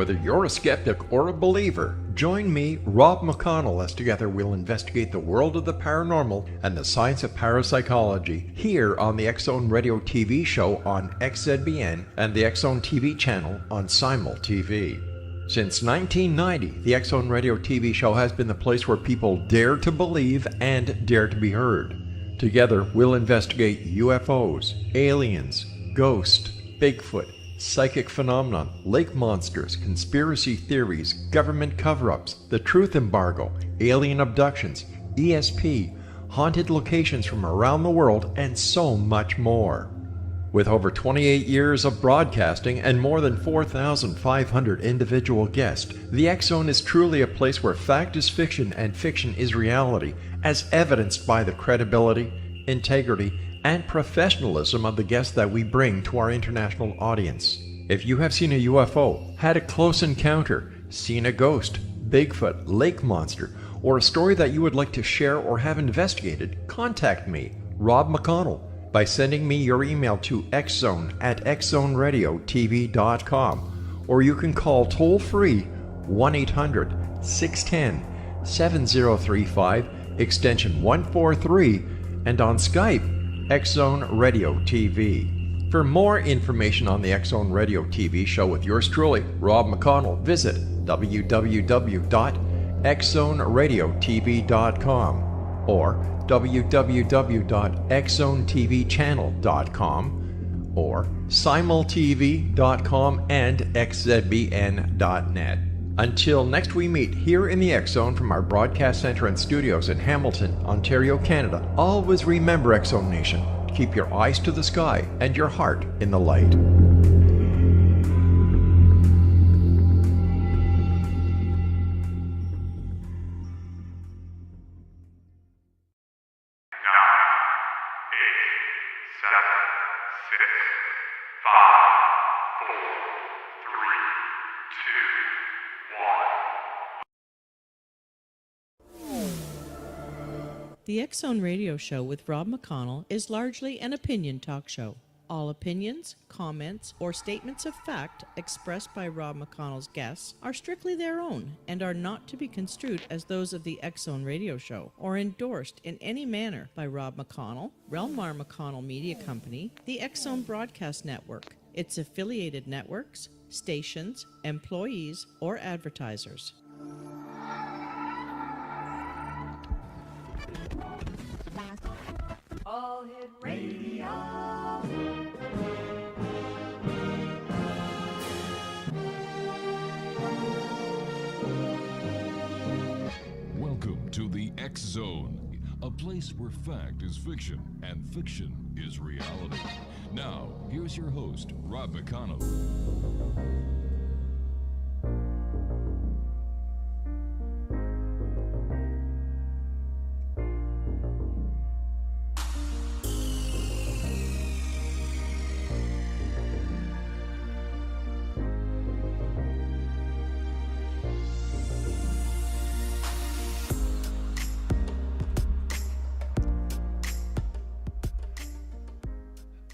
Whether you're a skeptic or a believer, join me, Rob McConnell, as together we'll investigate the world of the paranormal and the science of parapsychology here on the X-Zone Radio TV show on XZBN and the X-Zone TV channel on Simul TV. Since 1990, the X-Zone Radio TV show has been the place where people dare to believe and dare to be heard. Together, we'll investigate UFOs, aliens, ghosts, Bigfoot, psychic phenomenon, lake monsters, conspiracy theories, government cover-ups, the truth embargo, alien abductions, ESP, haunted locations from around the world, and so much more. With over 28 years of broadcasting and more than 4,500 individual guests, the X-Zone is truly a place where fact is fiction and fiction is reality, as evidenced by the credibility, integrity, and professionalism of the guests that we bring to our international audience. If you have seen a UFO, had a close encounter, seen a ghost, Bigfoot, lake monster, or a story that you would like to share or have investigated, contact me, Rob McConnell, by sending me your email to xzone@xzoneradiotv.com, or you can call toll-free 1-800-610-7035, extension 143, and on Skype, X-Zone Radio TV. For more information on the X-Zone Radio TV show with yours truly, Rob McConnell, visit www.xzoneradiotv.com or www.xzonetvchannel.com or simultv.com and xzbn.net. Until next we meet here in the X-Zone from our broadcast center and studios in Hamilton, Ontario, Canada, always remember, X-Zone Nation, keep your eyes to the sky and your heart in the light. 9, 8, 7, 6, 5, 4, 3, 2, 1. The X-Zone Radio Show with Rob McConnell is largely an opinion talk show. All opinions, comments, or statements of fact expressed by Rob McConnell's guests are strictly their own and are not to be construed as those of the X-Zone Radio Show or endorsed in any manner by Rob McConnell, rel-mar McConnell Media Company, the X-Zone Broadcast Network, its affiliated networks, stations, employees, or advertisers. All Hit Radio. Welcome to the X-Zone, a place where fact is fiction and fiction is reality. Now, here's your host, Rob McConnell.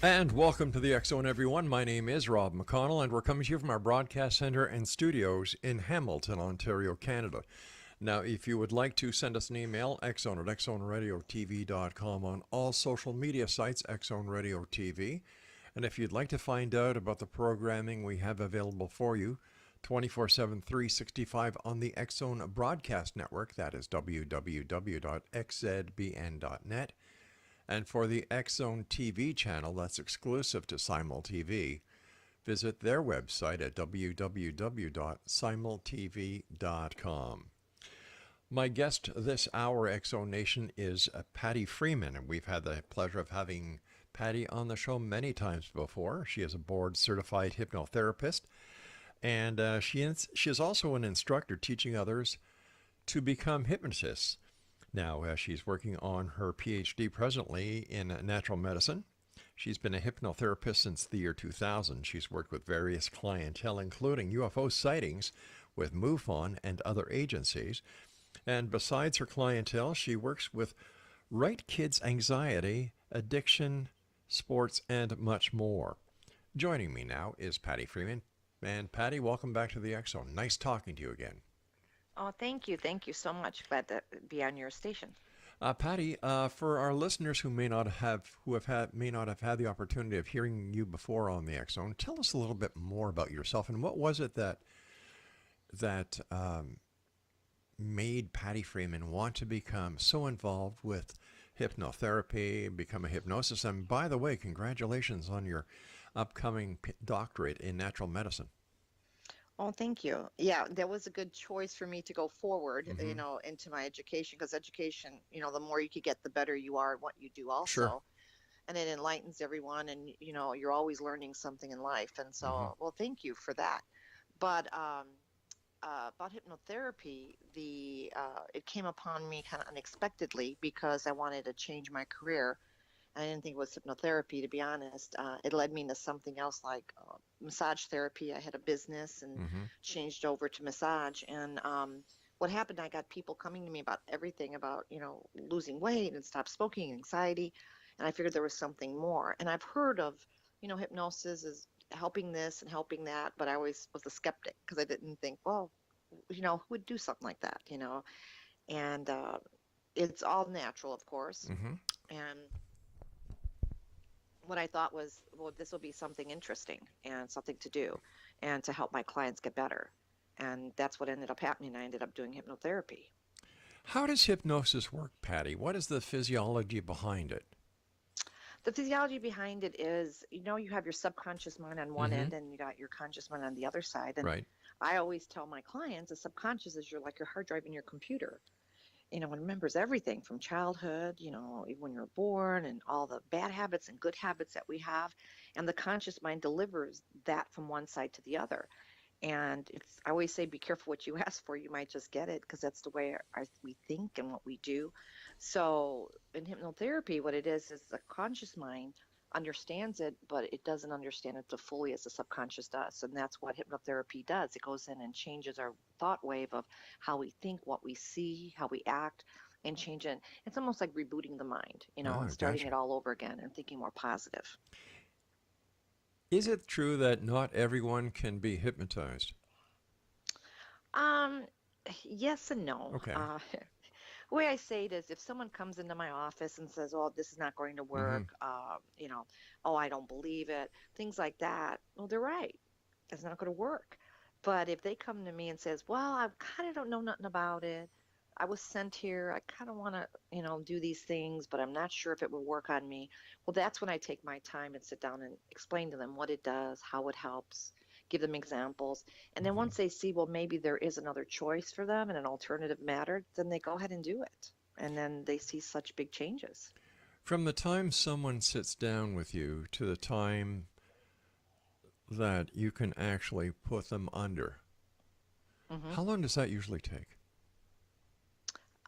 And welcome to the X-Zone, everyone. My name is Rob McConnell, and we're coming to you from our broadcast center and studios in Hamilton, Ontario, Canada. Now, if you would like to send us an email, xzone@xzoneradiotv.com, on all social media sites, X-Zone Radio TV. And if you'd like to find out about the programming we have available for you, 24/7, 365 on the X-Zone Broadcast Network, that is www.xzbn.net. And for the X-Zone TV channel that's exclusive to Simul TV, visit their website at www.simultv.com. My guest this hour, X-Zone Nation, is Pattie Freeman, and we've had the pleasure of having Pattie on the show many times before. She is a board-certified hypnotherapist, and she is also an instructor teaching others to become hypnotists. Now, she's working on her PhD presently in natural medicine. She's been a hypnotherapist since the year 2000. She's worked with various clientele, including UFO sightings with MUFON and other agencies. And besides her clientele, she works with right kids' anxiety, addiction, sports, and much more. Joining me now is Pattie Freeman. And Patty, welcome back to the X Zone. Nice talking to you again. Oh, thank you. Thank you so much. Glad to be on your station. Patty, for our listeners who may not have had the opportunity of hearing you before on the X Zone, tell us a little bit more about yourself and what was it that made Pattie Freeman want to become so involved with hypnotherapy, become a hypnosis. And by the way, congratulations on your upcoming doctorate in natural medicine. Oh, thank you. Yeah, that was a good choice for me to go forward, Mm-hmm. into my education, because education, the more you could get, the better you are at what you do also. Sure. And it enlightens everyone, and, you're always learning something in life. And so, Mm-hmm. well, thank you for that. But about hypnotherapy, it came upon me kind of unexpectedly because I wanted to change my career. I didn't think it was hypnotherapy, to be honest. It led me into something else like massage therapy. I had a business and Mm-hmm. changed over to massage. And what happened, I got people coming to me about everything about, losing weight and stop smoking, anxiety. And I figured there was something more. And I've heard of, hypnosis is helping this and helping that. But I always was a skeptic because I didn't think, well, who would do something like that. And it's all natural, of course. Mm-hmm. And what I thought was, well, this will be something interesting and something to do and to help my clients get better. And that's what ended up happening. I ended up doing hypnotherapy. How does hypnosis work, Patty? What is the physiology behind it? The physiology behind it is, you have your subconscious mind on one Mm-hmm. end and you got your conscious mind on the other side. And Right. I always tell my clients the subconscious is like your hard drive in your computer. It remembers everything from childhood, even when you're born, and all the bad habits and good habits that we have. And the conscious mind delivers that from one side to the other. And I always say, be careful what you ask for. You might just get it because that's the way we think and what we do. So in hypnotherapy, what it is the conscious mind understands it, but it doesn't understand it fully as the subconscious does. And that's what hypnotherapy does. It goes in and changes our thought wave of how we think, what we see, how we act, and change it. It's almost like rebooting the mind, and starting Gotcha. it all over again and thinking more positive. Is it true that not everyone can be hypnotized? Um, yes and no. Okay. The way I say it is, if someone comes into my office and says, "Oh, this is not going to Mm-hmm. work," "Oh, I don't believe it," things like that, well, they're right. It's not going to work. But if they come to me and says, "Well, I kind of don't know nothing about it. I was sent here. I kind of want to, do these things, but I'm not sure if it will work on me." Well, that's when I take my time and sit down and explain to them what it does, how it helps, give them examples. And then Mm-hmm. once they see, well, maybe there is another choice for them and an alternative matter, then they go ahead and do it. And then they see such big changes. From the time someone sits down with you to the time that you can actually put them under, Hmm. how long does that usually take?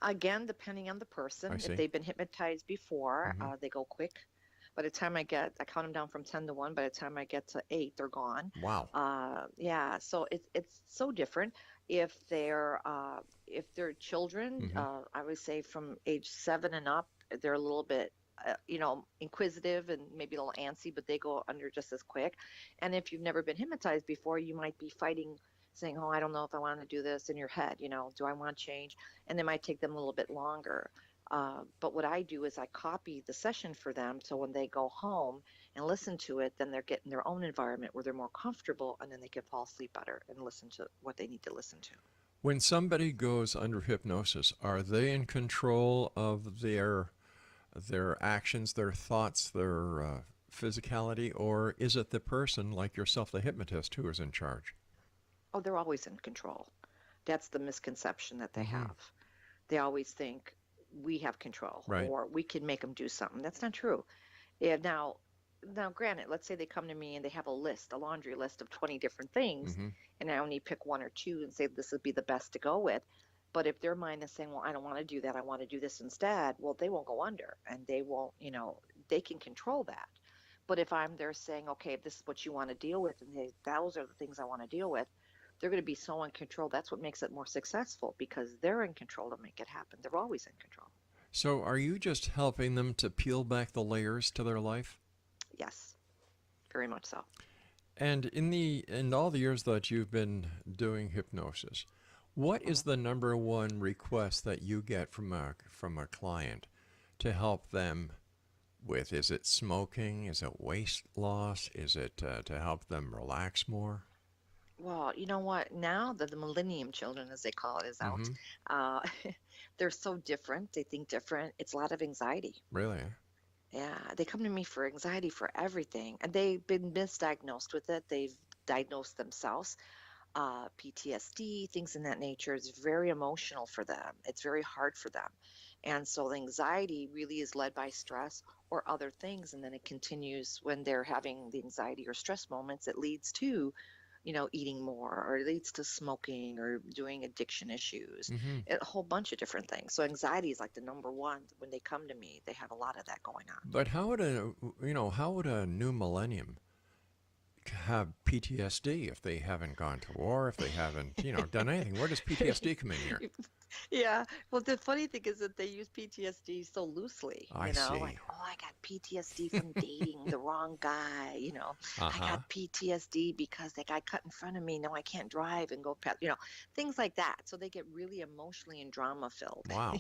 Again, depending on the I person, see. if they've been hypnotized before, Mm-hmm. they go quick. By the time I count them down from 10 to 1. By the time I get to 8, they're gone. Wow. Yeah, so it's so different. If they're children, Mm-hmm. I would say from age 7 and up, they're a little bit, inquisitive and maybe a little antsy, but they go under just as quick. And if you've never been hypnotized before, you might be fighting, saying, "Oh, I don't know if I want to do this," in your head. Do I want change? And it might take them a little bit longer. But what I do is I copy the session for them. So when they go home and listen to it, then they're getting their own environment where they're more comfortable, and then they can fall asleep better and listen to what they need to listen to. When somebody goes under hypnosis, are they in control of their actions, their thoughts, their physicality, or is it the person like yourself, the hypnotist, who is in charge? Oh, they're always in control. That's the misconception that they Mm-hmm. have. They always think we have control Right. or we can make them do something. That's not true. Yeah, now, granted, let's say they come to me and they have a laundry list of 20 different things, Mm-hmm. and I only pick one or two and say this would be the best to go with. But if their mind is saying, "Well, I don't want to do that, I want to do this instead," well, they won't go under, and they won't, they can control that. But if I'm there saying, "Okay, if this is what you want to deal with, and those are the things I want to deal with," they're going to be so in control. That's what makes it more successful because they're in control to make it happen. They're always in control. So are you just helping them to peel back the layers to their life? Yes, very much so. And in all the years that you've been doing hypnosis, what is the number one request that you get from a client to help them with? Is it smoking? Is it weight loss? Is it to help them relax more? Well, you know what? Now that the millennium children, as they call it, is out, Mm-hmm. uh, they're so different. They think different. It's a lot of anxiety. Really? Yeah, they come to me for anxiety for everything, and they've been misdiagnosed with it. They've diagnosed themselves. PTSD, things in that nature. Is very emotional for them. It's very hard for them. And so the anxiety really is led by stress or other things. And then it continues when they're having the anxiety or stress moments. It leads to, eating more, or it leads to smoking or doing addiction issues, Mm-hmm. a whole bunch of different things. So anxiety is like the number one. When they come to me, they have a lot of that going on. But how would a new millennium have PTSD if they haven't gone to war, if they haven't, done anything? Where does PTSD come in here? Yeah. Well, the funny thing is that they use PTSD so loosely, I see. like, oh, I got PTSD from dating the wrong guy, I Uh-huh. got PTSD because that guy cut in front of me. Now I can't drive and go past, things like that. So they get really emotionally and drama filled, Wow.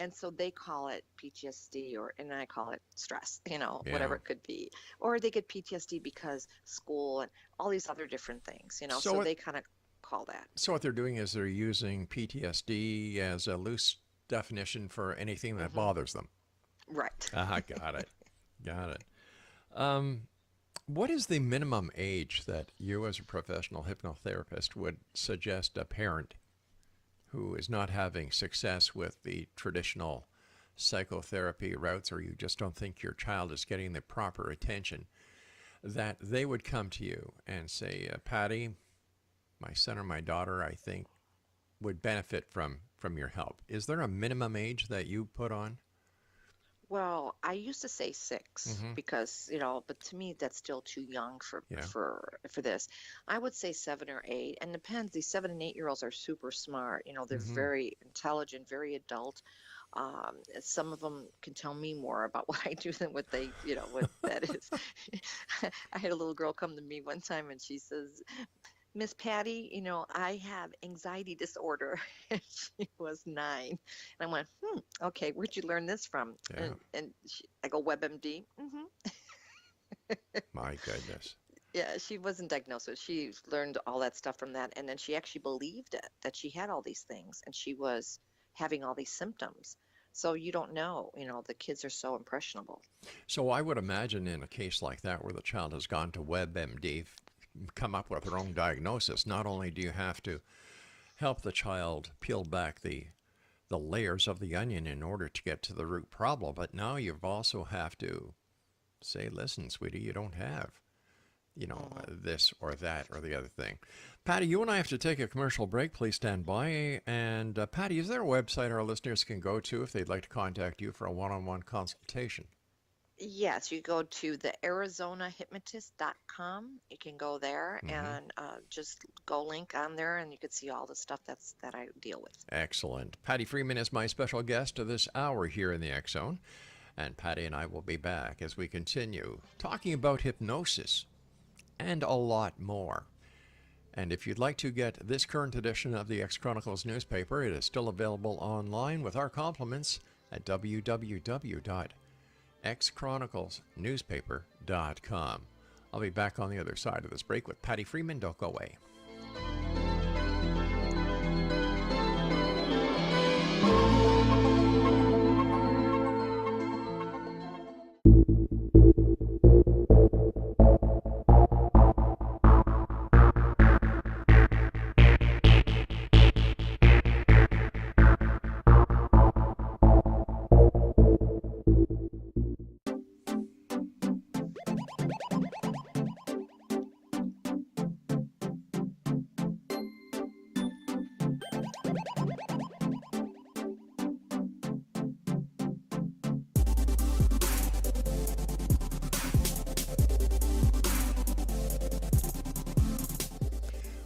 and so they call it PTSD, and I call it stress, Yeah. whatever it could be. Or they get PTSD because school and all these other different things, So so what they kind of call that. so what they're doing is they're using PTSD as a loose definition for anything that Hmm. bothers them. Right. Got it. Got it. Um, what is the minimum age that you as a professional hypnotherapist would suggest a parent who is not having success with the traditional psychotherapy routes, or you just don't think your child is getting the proper attention, that they would come to you and say, Patty, my son or my daughter, I think, would benefit from your help? Is there a minimum age that you put on? Well, I used to say 6 Mm-hmm. because, but to me that's still too young for Yeah. for this. I would say 7 or 8, and depends. These 7 and 8-year-olds are super smart. They're Mm-hmm. very intelligent, very adult. Some of them can tell me more about what I do than what they, what that is. I had a little girl come to me one time and she says, Miss Patty, I have anxiety disorder. And she was 9. And I went, okay, where'd you learn this from? Yeah. And I go, WebMD. My goodness. Yeah, she wasn't diagnosed. She learned all that stuff from that. And then she actually believed it, that she had all these things and she was having all these symptoms. So you don't know, the kids are so impressionable. So I would imagine in a case like that where the child has gone to WebMD, come up with their own diagnosis, not only do you have to help the child peel back the layers of the onion in order to get to the root problem, but now you also have to say, listen, sweetie, you don't have, this or that or the other thing. Patty, you and I have to take a commercial break. Please stand by. And Patty, is there a website our listeners can go to if they'd like to contact you for a one-on-one consultation? Yes, you go to the ArizonaHypnotist.com. You can go there and just go link on there, and you can see all the stuff that I deal with. Excellent. Pattie Freeman is my special guest of this hour here in the X Zone. And Patty and I will be back as we continue talking about hypnosis and a lot more. And if you'd like to get this current edition of the X Chronicles newspaper, it is still available online with our compliments at www.xchroniclesnewspaper.com. I'll be back on the other side of this break with Pattie Freeman. Don't go away.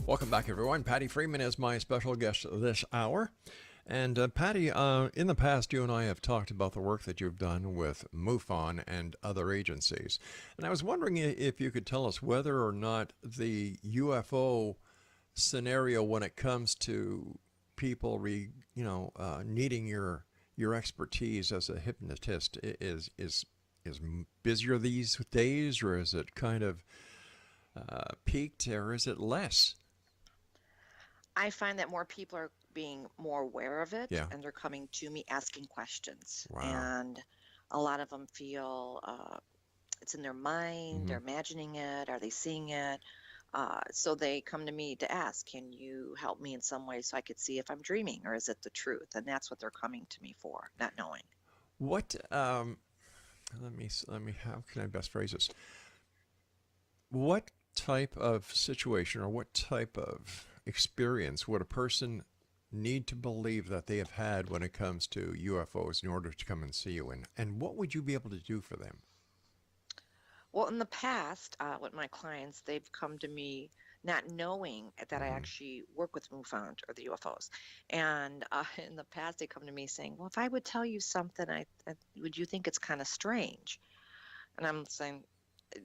Welcome back, everyone. Pattie Freeman is my special guest this hour. And Pattie, in the past, you and I have talked about the work that you've done with MUFON and other agencies. And I was wondering if you could tell us whether or not the UFO scenario, when it comes to people, needing your expertise as a hypnotist, is busier these days, or is it kind of peaked, or is it less? I find that more people are being more aware of it, Yeah. and they're coming to me asking questions. Wow. And a lot of them feel it's in their mind, they're imagining it, are they seeing it? So they come to me to ask, can you help me in some way so I could see if I'm dreaming or is it the truth? And that's what they're coming to me for, not knowing. What? Let me. How can I best phrase this? What type of situation or what type of experience would a person need to believe that they have had when it comes to UFOs in order to come and see you? And what would you be able to do for them? Well, in the past, with my clients, they've come to me not knowing that I actually work with MUFON or the UFOs. And in the past, they come to me saying, well, if I would tell you something, would you think it's kind of strange? And I'm saying,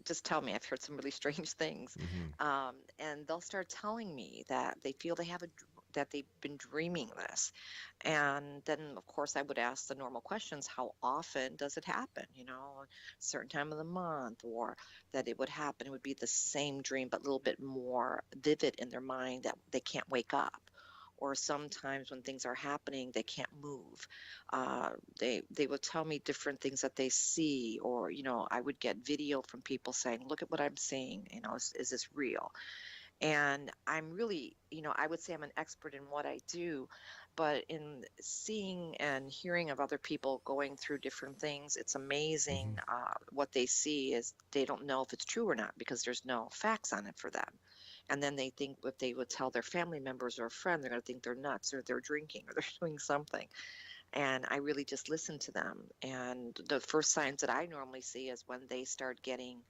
just tell me. I've heard some really strange things. And they'll start telling me that they feel that they've been dreaming this. And then, of course, I would ask the normal questions. How often does it happen? A certain time of the month, or that it would happen. It would be the same dream, but a little bit more vivid in their mind that they can't wake up. Or sometimes when things are happening, they can't move. They will tell me different things that they see, or I would get video from people saying, "Look at what I'm seeing. Is this real?" And I'm really, I would say I'm an expert in what I do, but in seeing and hearing of other people going through different things, it's amazing. What they see is they don't know if it's true or not because there's no facts on it for them. And then they think if they would tell their family members or a friend, they're going to think they're nuts or they're drinking or they're doing something. And I really just listen to them. And the first signs that I normally see is when they start getting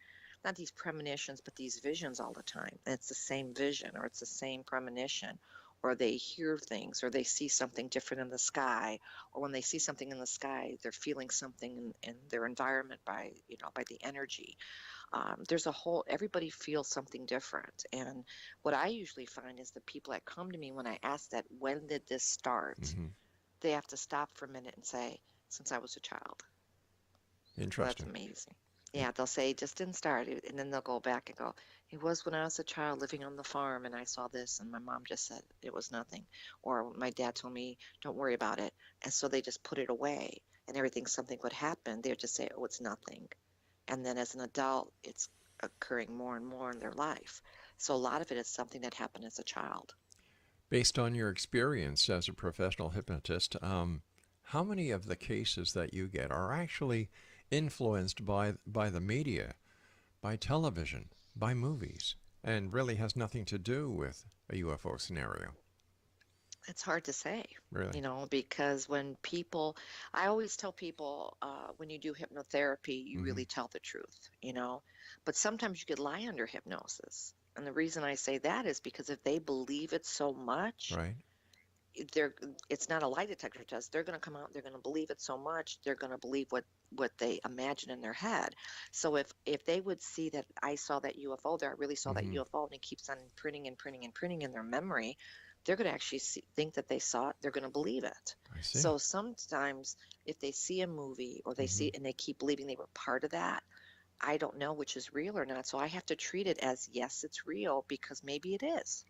not these premonitions, but these visions all the time. And it's the same vision or it's the same premonition, or they hear things or they see something different in the sky, or when they see something in the sky, they're feeling something in their environment by the energy. There's everybody feels something different. And what I usually find is the people that come to me when I ask that, when did this start? They have to stop for a minute and say, since I was a child. Well, that's Interesting. amazing. Yeah, they'll say it just didn't start. And then they'll go back and go, it was when I was a child living on the farm and I saw this and my mom just said it was nothing. Or my dad told me, don't worry about it. And so they just put it away and something would happen. They would just say, oh, it's nothing. And then as an adult, it's occurring more and more in their life. So a lot of it is something that happened as a child. Based on your experience as a professional hypnotist, how many of the cases that you get are actually influenced by the media, by television, by movies, and really has nothing to do with a UFO scenario? It's hard to say, Really? because I always tell people, when you do hypnotherapy, you really tell the truth, but sometimes you could lie under hypnosis. And the reason I say that is because if they believe it so much, Right. It's not a lie detector test. They're going to come out, they're going to believe it so much, they're going to believe what they imagine in their head. So if they would see that I saw that UFO there, I really saw that UFO, and it keeps on printing and printing and printing in their memory, they're going to actually think that they saw it, they're going to believe it. I see. So sometimes if they see a movie or they see and they keep believing they were part of that, I don't know which is real or not. So I have to treat it as, yes, it's real, because maybe it is.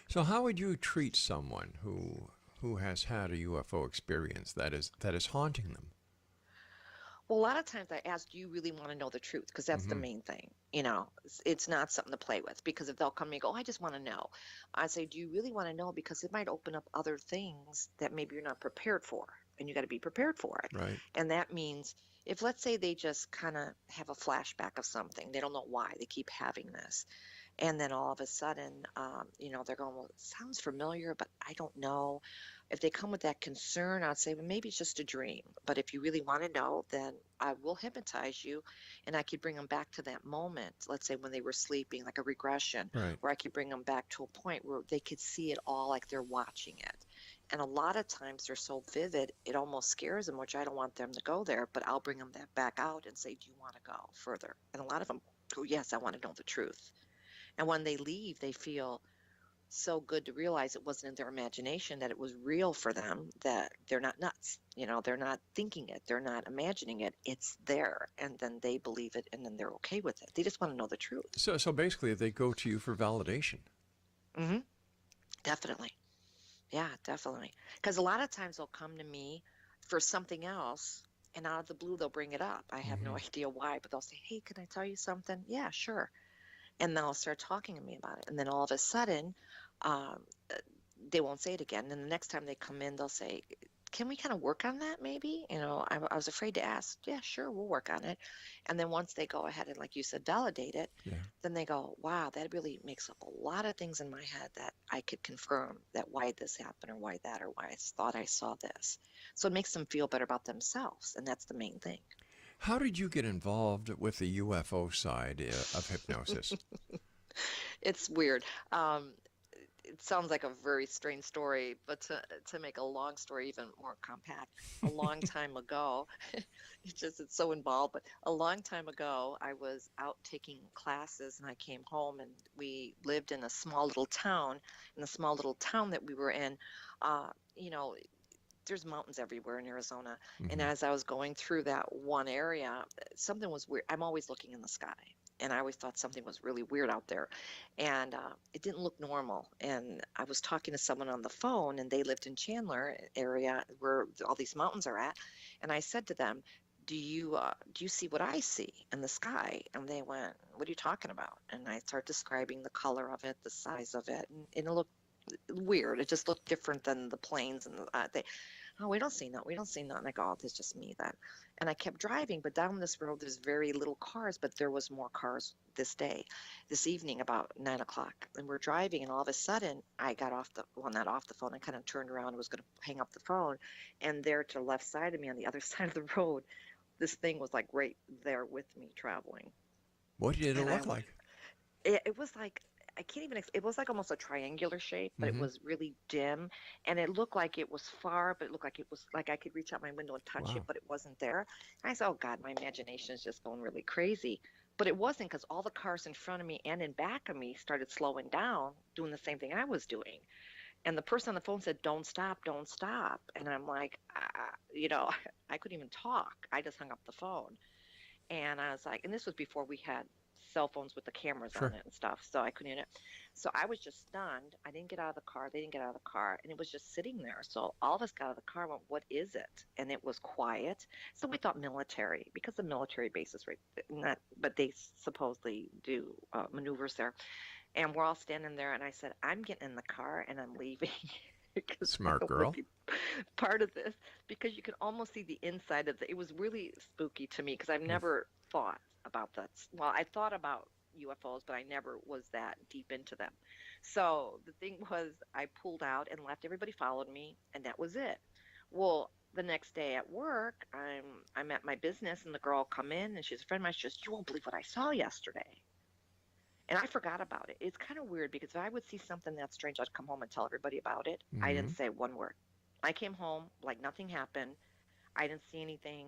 So how would you treat someone who has had a UFO experience that is haunting them? Well, a lot of times I ask, do you really want to know the truth? Because that's the main thing. It's not something to play with, because if they'll come to me and go, I just want to know. I say, do you really want to know? Because it might open up other things that maybe you're not prepared for, and you got to be prepared for it. Right. And that means if, let's say, they just kind of have a flashback of something, they don't know why they keep having this. And then all of a sudden, they're going, well, it sounds familiar, but I don't know. If they come with that concern, I'd say, well, maybe it's just a dream. But if you really want to know, then I will hypnotize you, and I could bring them back to that moment, let's say when they were sleeping, like a regression, Right. where I could bring them back to a point where they could see it all like they're watching it. And a lot of times they're so vivid, it almost scares them, which I don't want them to go there, but I'll bring them back out and say, do you want to go further? And a lot of them go, yes, I want to know the truth. And when they leave, they feel so good to realize it wasn't in their imagination, that it was real for them, that they're not nuts. They're not thinking it. They're not imagining it. It's there. And then they believe it, and then they're okay with it. They just want to know the truth. So basically, they go to you for validation. Mm-hmm. Definitely. Yeah, definitely. Because a lot of times they'll come to me for something else, and out of the blue, they'll bring it up. I have no idea why, but they'll say, hey, can I tell you something? Yeah, sure. And they'll start talking to me about it. And then all of a sudden, um, they won't say it again. And the next time they come in, they'll say, can we kind of work on that maybe? I was afraid to ask. Yeah, sure, we'll work on it. And then once they go ahead and, like you said, validate it, then they go, wow, that really makes up a lot of things in my head that I could confirm that why this happened or why that or why I thought I saw this. So it makes them feel better about themselves. And that's the main thing. How did you get involved with the UFO side of hypnosis? It's weird. It sounds like a very strange story, but to make a long story even more compact, a long time ago, it's so involved, but a long time ago, I was out taking classes and I came home, and we lived in a small little town. In the small little town that we were in, there's mountains everywhere in Arizona. And as I was going through that one area, something was weird. I'm always looking in the sky, and I always thought something was really weird out there. And it didn't look normal. And I was talking to someone on the phone, and they lived in Chandler area where all these mountains are at. And I said to them, do you see what I see in the sky? And they went, what are you talking about? And I started describing the color of it, the size of it, and it looked weird. It just looked different than the planes. And oh, we don't see nothing. We don't see nothing. I go, oh, it's just me then. And I kept driving, but down this road, there's very little cars, but there was more cars this evening about 9 o'clock. And we're driving, and all of a sudden, I got not off the phone. I kind of turned around and was going to hang up the phone. And there to the left side of me, on the other side of the road, this thing was like right there with me traveling. What did it look like? It was like, I can't even, it was like almost a triangular shape, but it was really dim, and it looked like it was far, but it looked like it was like I could reach out my window and touch it, but it wasn't there. And I said, oh God, my imagination is just going really crazy. But it wasn't, because all the cars in front of me and in back of me started slowing down, doing the same thing I was doing. And the person on the phone said, don't stop, don't stop. And I'm like, I couldn't even talk. I just hung up the phone. And I was like, and this was before we had cell phones with the cameras on it and stuff, so I couldn't. So I was just stunned. I didn't get out of the car. They didn't get out of the car, and it was just sitting there. So all of us got out of the car and went, what is it? And it was quiet. So we thought military, because the military bases, right? But they supposedly do maneuvers there. And we're all standing there, and I said, I'm getting in the car and I'm leaving. Smart girl. Part of this, because you could almost see the inside of it was really spooky to me, because I've never thought about that. Well, I thought about UFOs, but I never was that deep into them. So the thing was, I pulled out and left. Everybody followed me, and that was it. Well, the next day at work, I'm at my business, and the girl come in, and she's a friend of mine. She goes, you won't believe what I saw yesterday. And I forgot about it. It's kind of weird, because if I would see something that strange, I'd come home and tell everybody about it. I didn't say one word. I came home like nothing happened. I didn't see anything.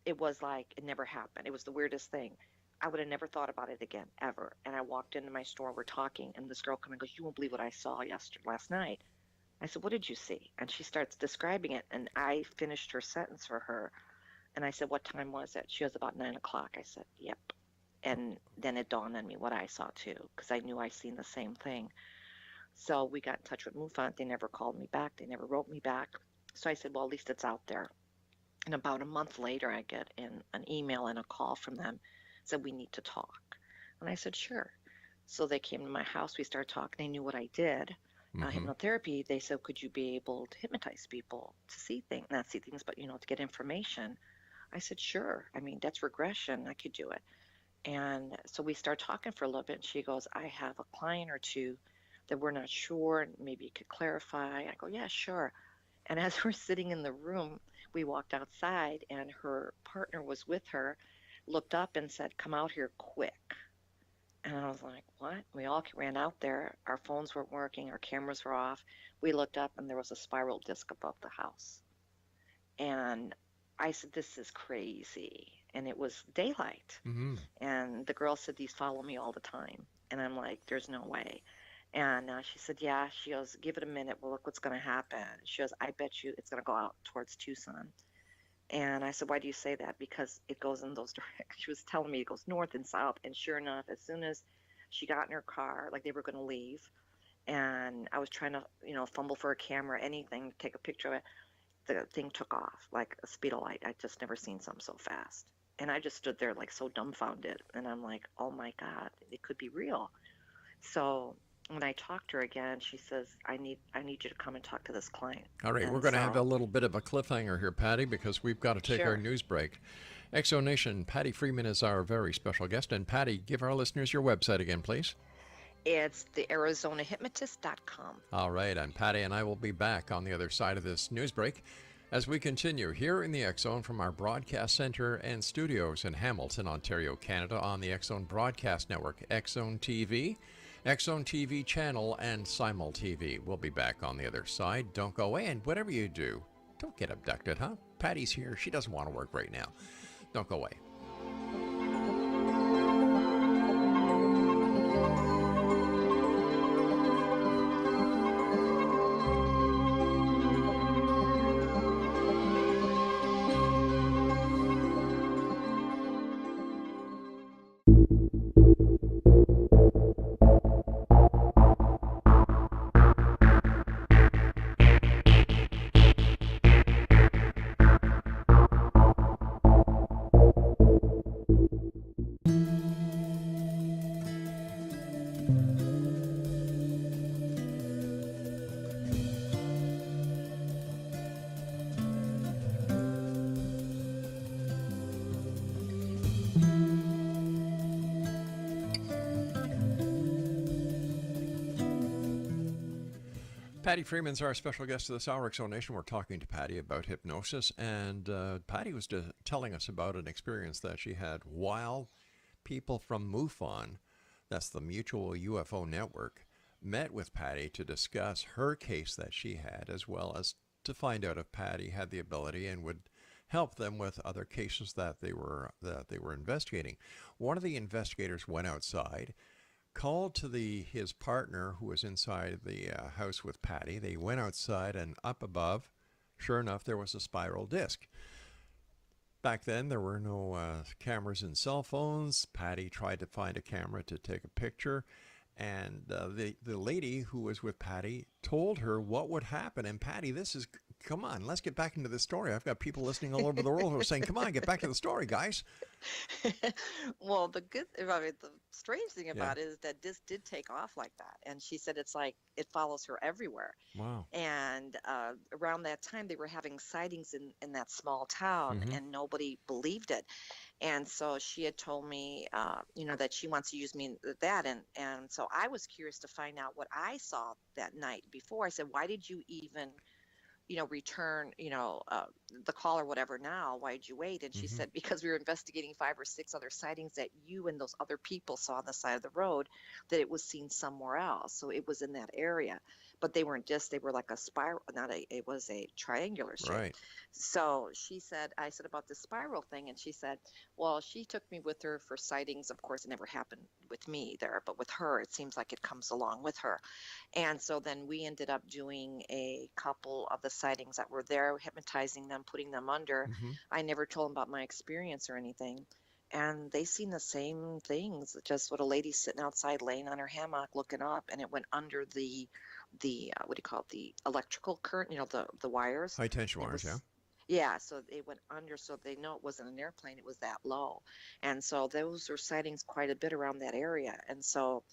It was like it never happened. It was the weirdest thing. I would have never thought about it again, ever. And I walked into my store, we're talking, and this girl comes and goes, you won't believe what I saw last night. I said, what did you see? And she starts describing it, and I finished her sentence for her. And I said, what time was it? She was about 9 o'clock. I said, yep. And then it dawned on me what I saw too, because I knew I seen the same thing. So we got in touch with MUFON. They never called me back. They never wrote me back. So I said, well, at least it's out there. And about a month later, I get an email and a call from them. Said, we need to talk. And I said, sure. So they came to my house. We started talking. They knew what I did. Hypnotherapy, they said, could you be able to hypnotize people to see things, not see things, but, to get information? I said, sure. I mean, that's regression. I could do it. And so we start talking for a little bit. And she goes, I have a client or two that we're not sure. Maybe you could clarify. I go, yeah, sure. And as we're sitting in the room, we walked outside, and her partner was with her, looked up and said, come out here quick. And I was like, what? We all ran out there. Our phones weren't working. Our cameras were off. We looked up and there was a spiral disc above the house. And I said, this is crazy. And it was daylight. Mm-hmm. And the girl said, these follow me all the time. And I'm like, there's no way. And she said, yeah. She goes, give it a minute. Well, look what's going to happen. She goes, I bet you it's going to go out towards Tucson. And I said, why do you say that? Because it goes in those directions. She was telling me it goes north and south. And sure enough, as soon as she got in her car, like they were going to leave, and I was trying to, fumble for a camera, anything, take a picture of it, the thing took off like a speed of light. I just never seen something so fast. And I just stood there like so dumbfounded. And I'm like, oh my God, it could be real. So when I talked to her again, she says, I need you to come and talk to this client. All right, And we're going to so- have a little bit of a cliffhanger here, Patty, because we've got to take our Sure. news break. Exo Nation, Pattie Freeman is our very special guest. And Patty, give our listeners your website again, please. It's the ArizonaHypnotist.com. All right, and Patty and I will be back on the other side of this news break as we continue here in the X-Zone from our broadcast center and studios in Hamilton, Ontario, Canada, on the X-Zone Broadcast Network, X-Zone TV, X-Zone TV channel, and Simul TV. We'll be back on the other side. Don't go away, and whatever you do, don't get abducted, huh? Patty's here. She doesn't want to work right now. Don't go away. Pattie Freeman's our special guest of this hour, Exo Nation. We're talking to Patty about hypnosis, and Patty was telling us about an experience that she had while people from MUFON, that's the Mutual UFO Network, met with Patty to discuss her case that she had, as well as to find out if Patty had the ability and would help them with other cases that they were investigating. One of the investigators went outside, called to his partner who was inside the house with Patty. They went outside, and up above, sure enough, there was a spiral disc. Back then, there were no cameras and cell phones. Patty tried to find a camera to take a picture, and the lady who was with Patty told her what would happen. And Patty, come on, let's get back into the story. I've got people listening all over the world who are saying, come on, get back to the story, guys. Well, the strange thing about it is that this did take off like that. And she said it's like it follows her everywhere. Wow. And around that time, they were having sightings in that small town, and nobody believed it. And so she had told me, that she wants to use me in that. And so I was curious to find out what I saw that night before. I said, why did you even return, the call or whatever now? Why did you wait? And she said, because we were investigating 5 or 6 other sightings that you and those other people saw on the side of the road, that it was seen somewhere else. So it was in that area. But they weren't they were like a spiral, it was a triangular shape. Right. So I said about the spiral thing, and she said, well, she took me with her for sightings. Of course, it never happened with me there, but with her, it seems like it comes along with her. And so then we ended up doing a couple of the sightings that were there, hypnotizing them, putting them under. I never told them about my experience or anything. And they seen the same things, just with a lady sitting outside laying on her hammock looking up, and it went under the what do you call it, the electrical current, the wires. High tension wires, yeah. Yeah, so it went under, so they know it wasn't an airplane, it was that low. And so those are sightings quite a bit around that area. And so,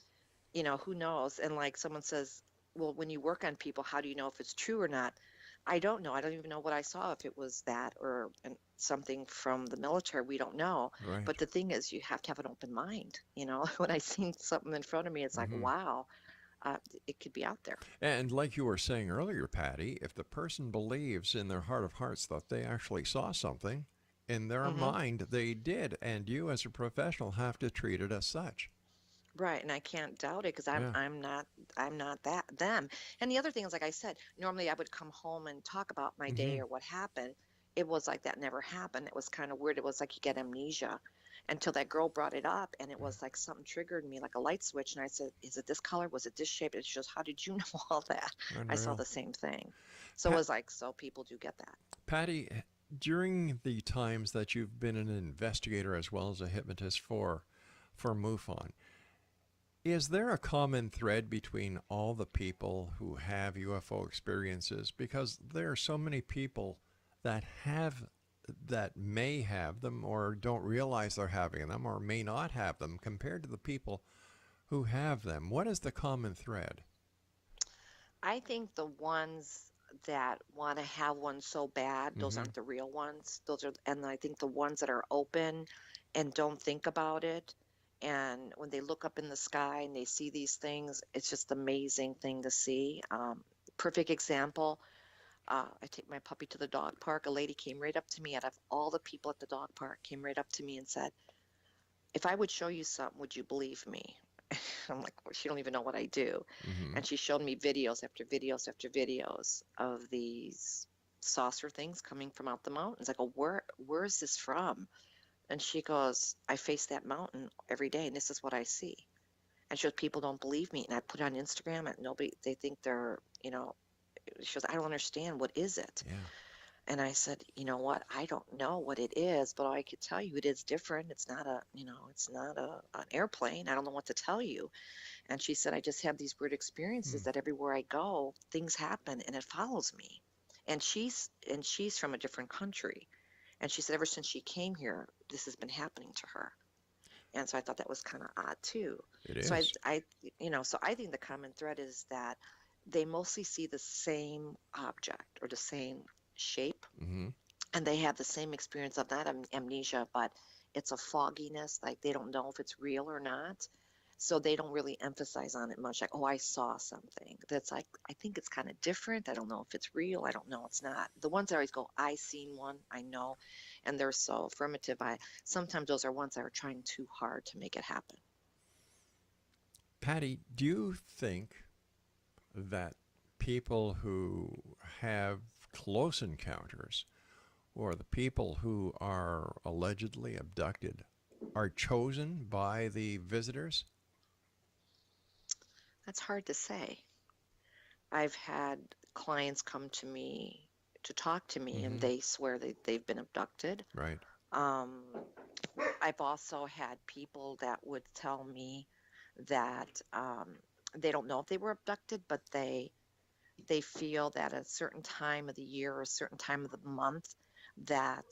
who knows? And like someone says, well, when you work on people, how do you know if it's true or not? I don't know. I don't even know what I saw, if it was that or something from the military. We don't know. Right. But the thing is, you have to have an open mind. When I seen something in front of me, it's like, wow, it could be out there. And like you were saying earlier, Patty, if the person believes in their heart of hearts that they actually saw something, in their mind they did, and you as a professional have to treat it as such. Right, and I can't doubt it because Yeah. I'm not that them. And the other thing is, like I said, normally I would come home and talk about my day Hmm. or what happened. It was like that never happened. It was kind of weird. It was like you get amnesia until that girl brought it up, and it was like something triggered me like a light switch. And I said, "Is it this color? Was it this shape?" It's just, how did you know all that? I saw Unreal. the same thing. So it Pat, was like, so people do get that. Patty, during the times that you've been an investigator as well as a hypnotist for MUFON, is there a common thread between all the people who have UFO experiences? Because there are so many people that may have them or don't realize they're having them or may not have them compared to the people who have them. What is the common thread? I think the ones that want to have one so bad, those Hmm. aren't the real ones. Those are, and I think the ones that are open and don't think about it, and when they look up in the sky and they see these things, it's just amazing thing to see. Perfect example. I take my puppy to the dog park. A lady came right up to me out of all the people at the dog park, came right up to me and said, "If I would show you something, would you believe me?" I'm like, well, she don't even know what I do. Hmm. And she showed me videos after videos after videos of these saucer things coming from out the mountains. I go, where is this from? And she goes, I face that mountain every day, and this is what I see. And she goes, people don't believe me. And I put it on Instagram, and nobody, they think they're, she goes, I don't understand. What is it? Yeah. And I said, you know what? I don't know what it is, but I could tell you it is different. It's not it's not an airplane. I don't know what to tell you. And she said, I just have these weird experiences Hmm. that everywhere I go, things happen and it follows me. And she's from a different country. And she said ever since she came here, this has been happening to her. And so I thought that was kind of odd too. It So is. so I think the common thread is that they mostly see the same object or the same shape, Hmm. and they have the same experience of not amnesia, but it's a fogginess, like they don't know if it's real or not. So they don't really emphasize on it much, like, oh, I saw something. That's like, I think it's kind of different. I don't know if it's real. I don't know. It's not. The ones that always go, I seen one, I know, and they're so affirmative. Sometimes those are ones that are trying too hard to make it happen. Patty, do you think that people who have close encounters or the people who are allegedly abducted are chosen by the visitors? That's hard to say. I've had clients come to me to talk to me, and Hmm. they swear they've been abducted. Right. Um, I've also had people that would tell me that they don't know if they were abducted, but they feel that at a certain time of the year or a certain time of the month that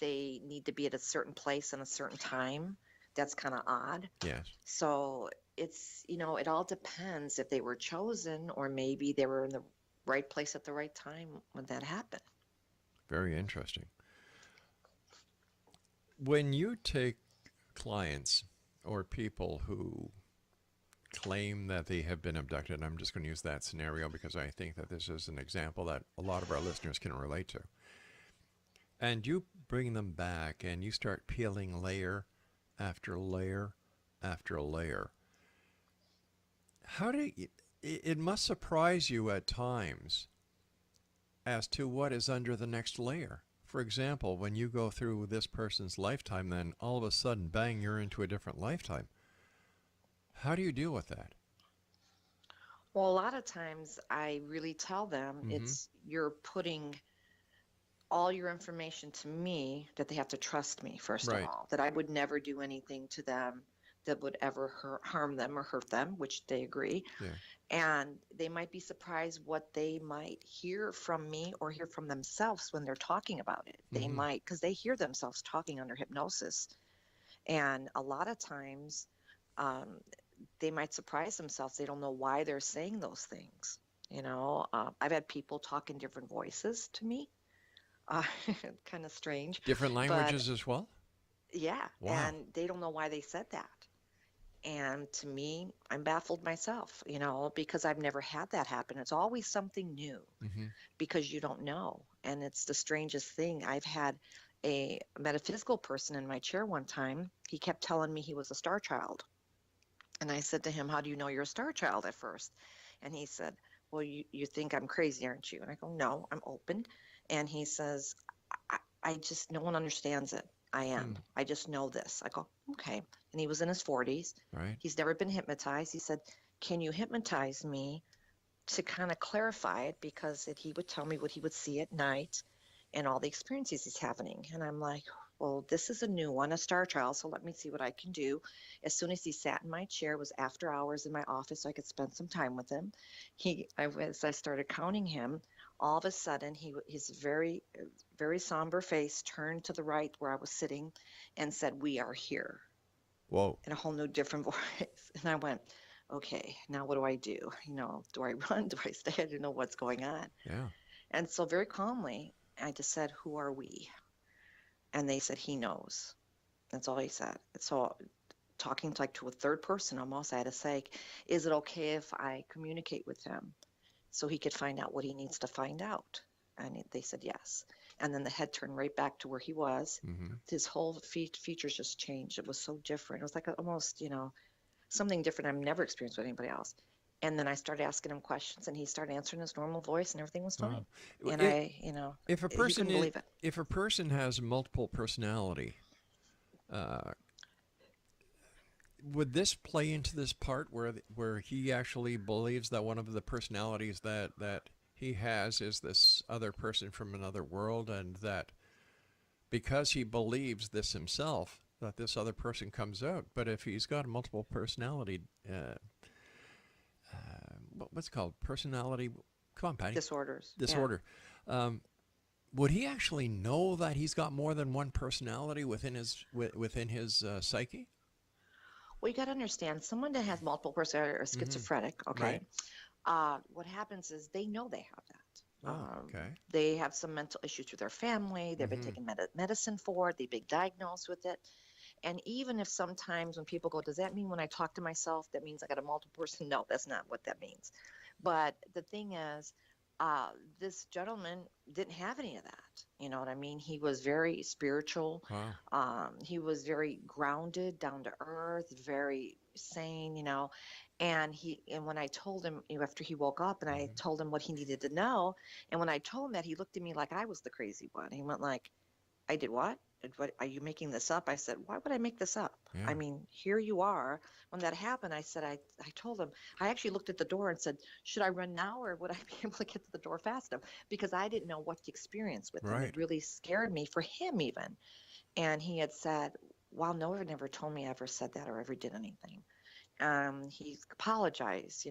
they need to be at a certain place and a certain time. That's kind of odd. Yes. So it all depends if they were chosen or maybe they were in the right place at the right time when that happened. Very interesting. When you take clients or people who claim that they have been abducted, I'm just going to use that scenario because I think that this is an example that a lot of our listeners can relate to. And you bring them back and you start peeling layer after layer after layer. How do you, it must surprise you at times as to what is under the next layer. For example, when you go through this person's lifetime, then all of a sudden, bang, you're into a different lifetime. How do you deal with that? Well, a lot of times I really tell them Mm-hmm. you're putting all your information to me, that they have to trust me, first of Right. all, that I would never do anything to them that would ever harm them or hurt them, which they agree. Yeah. And they might be surprised what they might hear from me or hear from themselves when they're talking about it. They Mm-hmm. might, because they hear themselves talking under hypnosis. And a lot of times, um, they might surprise themselves. They don't know why they're saying those things. I've had people talk in different voices to me. Uh, kind of strange, Different but languages as well? yeah, Wow. and they don't know why they said that. And to me, I'm baffled myself, because I've never had that happen. It's always something new Mm-hmm. because you don't know. And it's the strangest thing. I've had a metaphysical person in my chair one time. He kept telling me he was a star child. And I said to him, how do you know you're a star child at first? And he said, well, you think I'm crazy, aren't you? And I go, no, I'm open. And he says, I just, no one understands it. I am. I just know this. I go, okay. And he was in his 40s. Right. He's never been hypnotized. He said, can you hypnotize me to kind of clarify it? Because he would tell me what he would see at night and all the experiences he's having. And I'm like, well, this is a new one, a star child, so let me see what I can do. As soon as he sat in my chair, it was after hours in my office, so I could spend some time with him. As I started counting him, all of a sudden, his very, very somber face turned to the right where I was sitting and said, we are here. Whoa. In a whole new different voice. And I went, okay, now what do I do? Do I run? Do I stay? I didn't know what's going on. Yeah. And so very calmly, I just said, who are we? And they said, he knows. That's all he said. So talking to a third person almost, I had to say, is it okay if I communicate with him so he could find out what he needs to find out? And they said yes. And then the head turned right back to where he was. Mm-hmm. His whole features just changed. It was so different. It was like almost, something different I've never experienced with anybody else. And then I started asking him questions, and he started answering his normal voice, and everything was fine. Wow. And if a person believe it. If a person has multiple personality, would this play into this part where he actually believes that one of the personalities that he has is this other person from another world, and that because he believes this himself, that this other person comes out? But if he's got a multiple personality, what's it called? Personality, come on, Patty. Disorders. Disorder. Yeah. Would he actually know that he's got more than one personality within his psyche? Well, you got to understand, someone that has multiple personality or schizophrenic, okay, Right. What happens is they know they have that. Oh, okay. They have some mental issues with their family. They've been taking medicine for it. They've been diagnosed with it. And even if sometimes when people go, does that mean when I talk to myself, that means I got a multiple person? No, that's not what that means. But the thing is, this gentleman didn't have any of that. You know what I mean? He was very spiritual. Wow. He was very grounded, down to earth, very sane, And when I told him, after he woke up and I told him what he needed to know, and when I told him that, he looked at me like I was the crazy one. He went like, I did what? What, are you making this up? I said, why would I make this up? Yeah. I mean, here you are. When that happened, I said, I told him, I actually looked at the door and said, should I run now or would I be able to get to the door fast enough? Because I didn't know what to experience with him. Right. It really scared me for him even. And he had said, wow, no one never told me I ever said that or ever did anything. He apologized,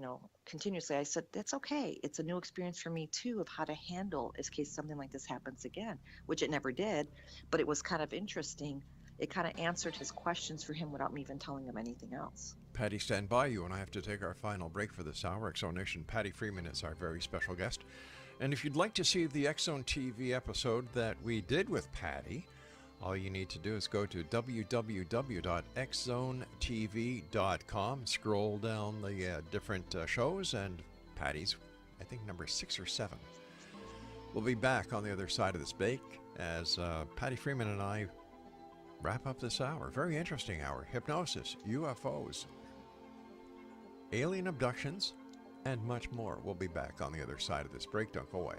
continuously. I said, that's okay. It's a new experience for me too, of how to handle in case something like this happens again, which it never did, but it was kind of interesting. It kind of answered his questions for him without me even telling him anything else. Patty, stand by. You and I have to take our final break for this hour. X-Zone Nation, Pattie Freeman is our very special guest. And if you'd like to see the X-Zone TV episode that we did with Patty, all you need to do is go to www.xzonetv.com, scroll down the different shows, and Patty's, I think, number 6 or 7. We'll be back on the other side of this break as Pattie Freeman and I wrap up this hour. Very interesting hour. Hypnosis, UFOs, alien abductions, and much more. We'll be back on the other side of this break. Don't go away.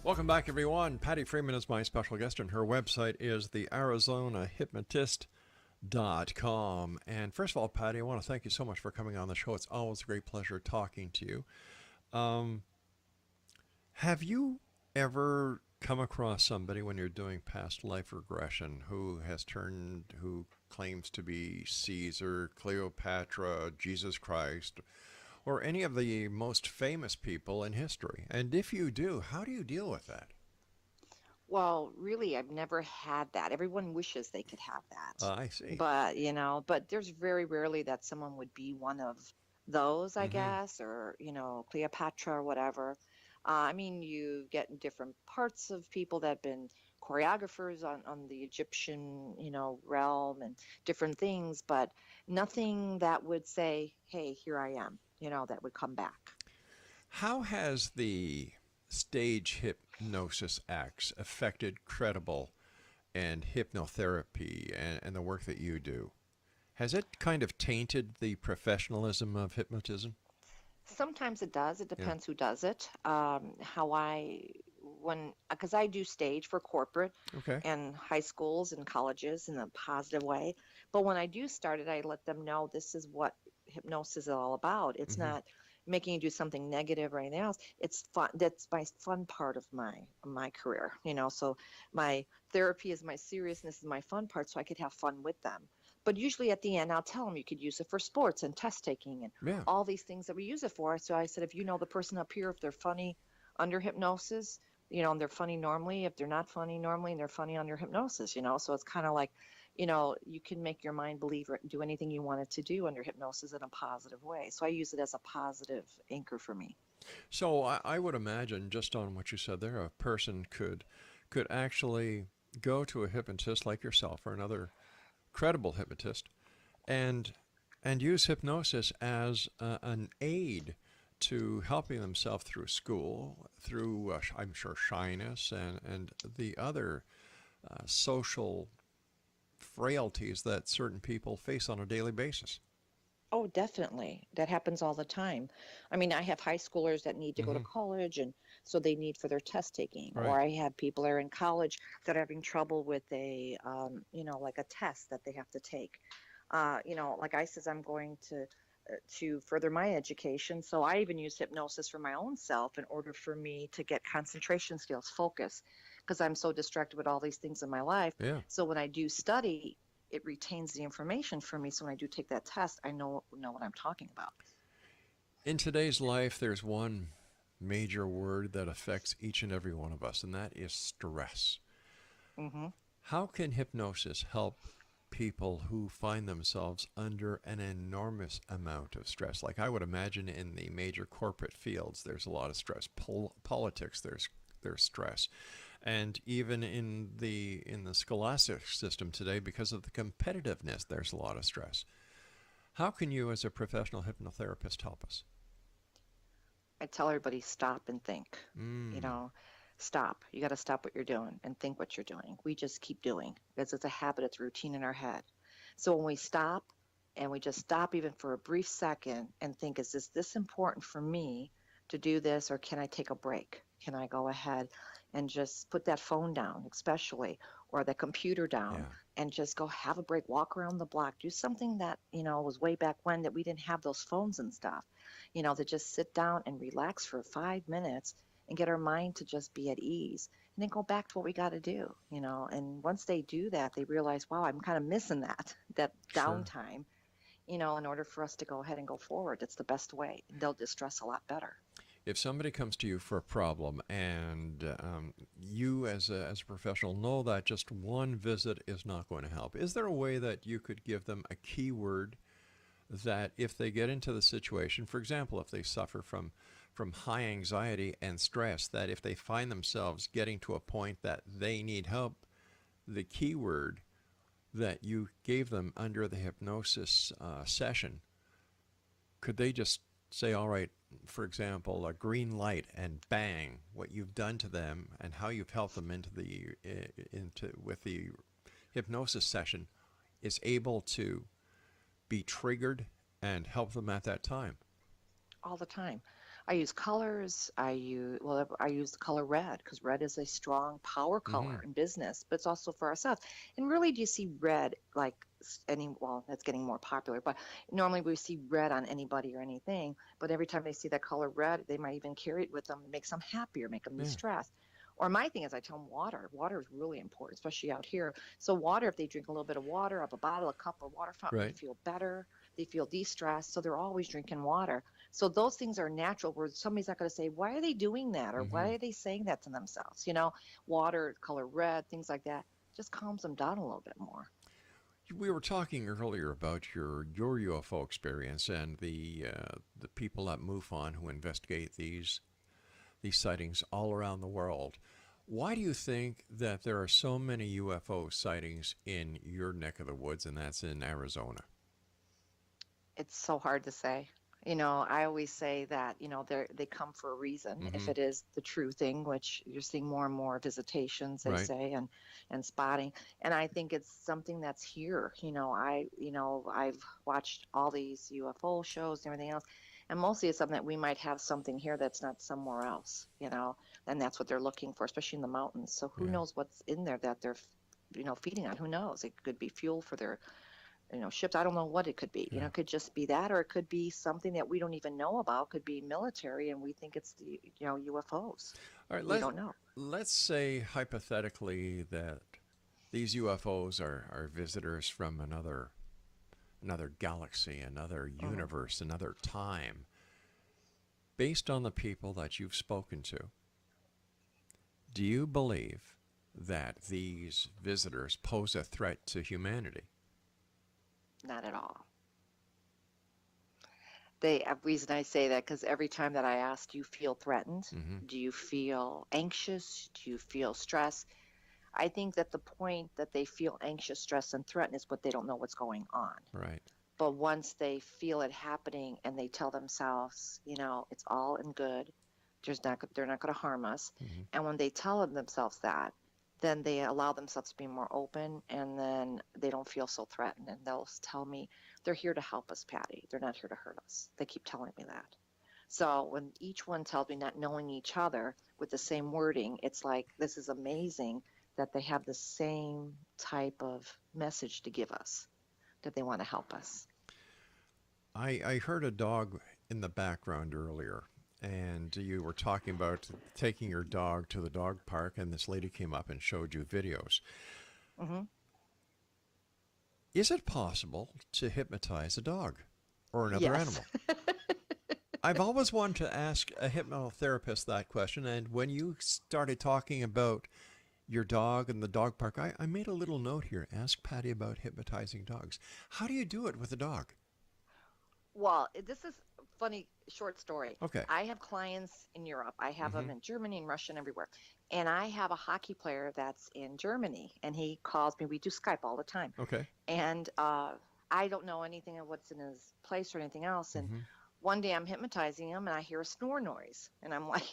Welcome back, everyone. Pattie Freeman is my special guest, and her website is the ArizonaHypnotist.com. And first of all, Pattie, I want to thank you so much for coming on the show. It's always a great pleasure talking to you. Have you ever come across somebody when you're doing past life regression who claims to be Caesar, Cleopatra, Jesus Christ, or any of the most famous people in history? And if you do, how do you deal with that? Well, really, I've never had that. Everyone wishes they could have that. I see. But, but there's very rarely that someone would be one of those, I Mm-hmm. guess, or, Cleopatra or whatever. I mean, you get in different parts of people that have been choreographers on the Egyptian, realm and different things, but nothing that would say, hey, here I am, that would come back. How has the stage hypnosis acts affected credible and hypnotherapy and the work that you do? Has it kind of tainted the professionalism of hypnotism? Sometimes it does. It Yeah. depends who does it. Because I do stage for corporate Okay. and high schools and colleges in a positive way. But when I do start it, I let them know this is what hypnosis is all about. It's Mm-hmm. not making you do something negative or anything else. It's fun. That's my fun part of my career. So my therapy is my seriousness is my fun part, so I could have fun with them. But usually at the end, I'll tell them you could use it for sports and test taking and Yeah. all these things that we use it for. So I said, if you know the person up here, if they're funny under hypnosis, and they're funny normally, if they're not funny normally, and they're funny under hypnosis, so it's kind of like, you can make your mind believe or do anything you want it to do under hypnosis in a positive way. So I use it as a positive anchor for me. So I would imagine, just on what you said there, a person could actually go to a hypnotist like yourself or another credible hypnotist and use hypnosis as an aid to helping themselves through school, through I'm sure shyness and the other social frailties that certain people face on a daily basis. Oh, definitely. That happens all the time. I mean, I have high schoolers that need to go to Mm-hmm. college, and so they need for their test taking. Or Right. I have people that are in college that are having trouble with like a test that they have to take. Like I says, I'm going to further my education, so I even use hypnosis for my own self in order for me to get concentration skills, focus, because I'm so distracted with all these things in my life. Yeah. So when I do study, it retains the information for me. So when I do take that test, I know what I'm talking about. In today's life, there's one major word that affects each and every one of us, and that is stress. Hmm. How can hypnosis help people who find themselves under an enormous amount of stress? Like I would imagine in the major corporate fields, there's a lot of stress. Politics, there's stress, and even in the scholastic system today, because of the competitiveness, there's a lot of stress. How can you, as a professional hypnotherapist, help us? I tell everybody stop and think. You Mm. know, stop. You got to stop what you're doing and think what you're doing. We just keep doing because it's a habit, it's a routine in our head. So when we stop and we just stop even for a brief second and think, is this important for me to do this, or can I take a break? Can I go ahead and just put that phone down, especially, or the computer down, Yeah. and just go have a break, walk around the block, do something that, was way back when that we didn't have those phones and stuff, to just sit down and relax for 5 minutes and get our mind to just be at ease and then go back to what we got to do, and once they do that, they realize, wow, I'm kind of missing that Sure. downtime, in order for us to go ahead and go forward. It's the best way, and they'll distress a lot better. If somebody comes to you for a problem and you as a professional know that just one visit is not going to help, is there a way that you could give them a keyword that if they get into the situation, for example, if they suffer from high anxiety and stress, that if they find themselves getting to a point that they need help, the keyword that you gave them under the hypnosis session, could they just say, all right, for example, a green light, and bang, what you've done to them and how you've helped them into with the hypnosis session is able to be triggered and help them at that time? All the time. I use colors. I use the color red because red is a strong power Mm-hmm. color in business, but it's also for ourselves. And really, do you see red like well, that's getting more popular, but normally we see red on anybody or anything. But every time they see that color red, they might even carry it with them. It makes them happier, make them Yeah. distressed. Or my thing is I tell them water. Water is really important, especially out here. So water, if they drink a little bit of water, up a bottle, a cup of water fountain, they Right. feel better. They feel de-stressed. So they're always drinking water. So those things are natural where somebody's not going to say, why are they doing that? Or Hmm. why are they saying that to themselves? Water, color red, things like that just calms them down a little bit more. We were talking earlier about your UFO experience and the people at MUFON who investigate these sightings all around the world. Why do you think that there are so many UFO sightings in your neck of the woods, and that's in Arizona? It's so hard to say. I always say that, they come for a reason. If Hmm. it is the true thing, which you're seeing more and more visitations, they Right. say, and spotting. And I think it's something that's here. I've watched all these UFO shows and everything else. And mostly it's something that we might have something here that's not somewhere else, and that's what they're looking for, especially in the mountains. So who Yeah. knows what's in there that they're, feeding on? Who knows? It could be fuel for their ships. I don't know what it could be. Yeah. It could just be that, or it could be something that we don't even know about. Could be military, and we think it's the UFOs. All right. We don't know. Let's say hypothetically that these UFOs are visitors from another galaxy, another Hmm. universe, another time. Based on the people that you've spoken to, do you believe that these visitors pose a threat to humanity? Not at all. The reason I say that, because every time that I ask, do you feel threatened? Hmm. Do you feel anxious? Do you feel stress? I think that the point that they feel anxious, stress, and threatened is what they don't know what's going on. Right. But once they feel it happening and they tell themselves, it's all in good, they're not going to harm us. Hmm. And when they tell themselves that, then they allow themselves to be more open, and then they don't feel so threatened. And they'll tell me, they're here to help us, Patty. They're not here to hurt us. They keep telling me that. So when each one tells me, not knowing each other with the same wording, it's like, this is amazing that they have the same type of message to give us, that they want to help us. I heard a dog in the background earlier, and you were talking about taking your dog to the dog park, and this lady came up and showed you videos. Hmm. Is it possible to hypnotize a dog or another Yes. animal? I've always wanted to ask a hypnotherapist that question, and when you started talking about your dog and the dog park, I made a little note here. Ask Patty about hypnotizing dogs. How do you do it with a dog? Well, this is a funny short story. Okay. I have clients in Europe. I have Hmm. them in Germany and Russia and everywhere. And I have a hockey player that's in Germany, and he calls me. We do Skype all the time. Okay. And I don't know anything of what's in his place or anything else. And Hmm. one day I'm hypnotizing him, and I hear a snore noise. And I'm like,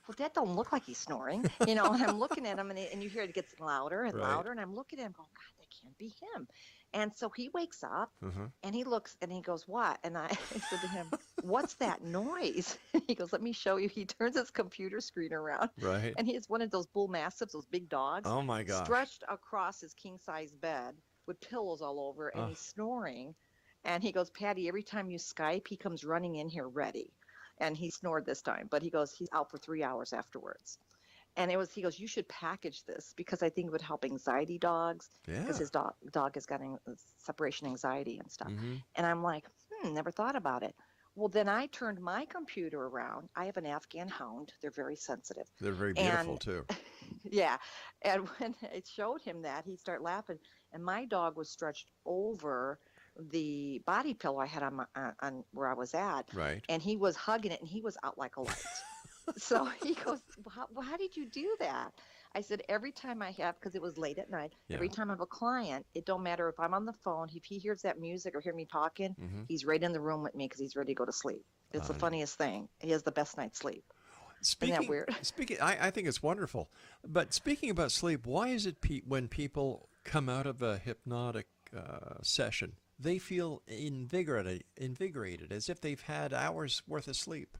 well, that don't look like he's snoring. And I'm looking at him, and you hear it gets louder and Right. louder. And I'm looking at him going, God, that can't be him. And so he wakes up. Uh-huh. And he looks and he goes, what? And I said to him, what's that noise? He goes, let me show you. He turns his computer screen around, Right. and he has one of those bull mastiffs, those big dogs, Oh my gosh. stretched across his king size bed with pillows all over, and Ugh. he's snoring. And he goes, Patty, every time you Skype, he comes running in here ready. And he snored this time, but he goes, he's out for 3 hours afterwards. And he goes, you should package this because I think it would help anxiety dogs, Yeah. because his dog has got separation anxiety and stuff. Hmm. And I'm like, never thought about it. Well, then I turned my computer around. I have an Afghan hound. They're very sensitive. They're very beautiful And too. yeah. And when it showed him that, he started laughing. And my dog was stretched over the body pillow I had on where I was at. Right. And he was hugging it, and he was out like a light. So he goes, how did you do that? I said, every time I have, because it was late at night, Yeah. every time I have a client, it don't matter if I'm on the phone, if he hears that music or hear me talking, Hmm. he's right in the room with me because he's ready to go to sleep. It's the I know. funniest thing. He has the best night's sleep. Speaking, Isn't that weird? I think it's wonderful. But speaking about sleep, why is it when people come out of a hypnotic session, they feel invigorated, as if they've had hours worth of sleep?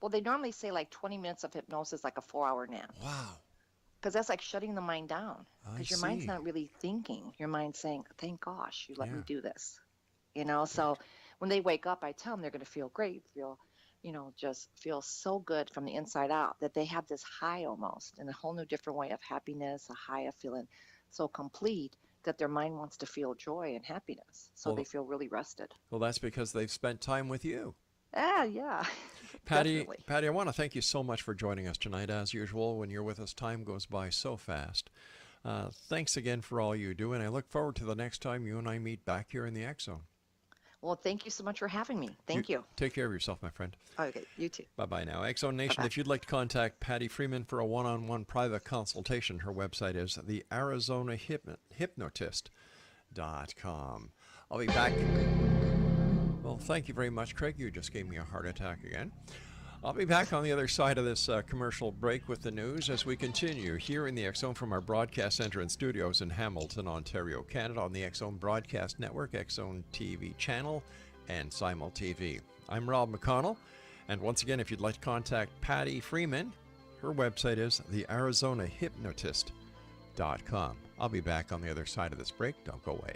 Well, they normally say like 20 minutes of hypnosis, like a 4-hour nap. Wow. Because that's like shutting the mind down. I Because your mind's see. not really thinking. Your mind's saying, thank gosh, you let me Yeah. do this. So when they wake up, I tell them they're going to feel great, feel just feel so good from the inside out that they have this high almost and a whole new different way of happiness, a high of feeling so complete that their mind wants to feel joy and happiness. So they feel really rested. Well, that's because they've spent time with you. Yeah. Pattie, Definitely. Pattie, I want to thank you so much for joining us tonight. As usual, when you're with us, time goes by so fast. Thanks again for all you do, and I look forward to the next time you and I meet back here in the X Zone. Well, thank you so much for having me. Thank you. Take care of yourself, my friend. Okay, you too. Bye-bye now. X Zone Nation, Bye-bye. if you'd like to contact Pattie Freeman for a one-on-one private consultation, her website is the Arizona Hypnotist.com. I'll be back. Well, thank you very much, Craig. You just gave me a heart attack again. I'll be back on the other side of this commercial break with the news as we continue here in the X Zone from our broadcast center and studios in Hamilton, Ontario, Canada, on the X Zone Broadcast Network, X Zone TV channel, and Simul TV. I'm Rob McConnell, and once again, if you'd like to contact Pattie Freeman, her website is the ArizonaHypnotist.com. I'll be back on the other side of this break. Don't go away.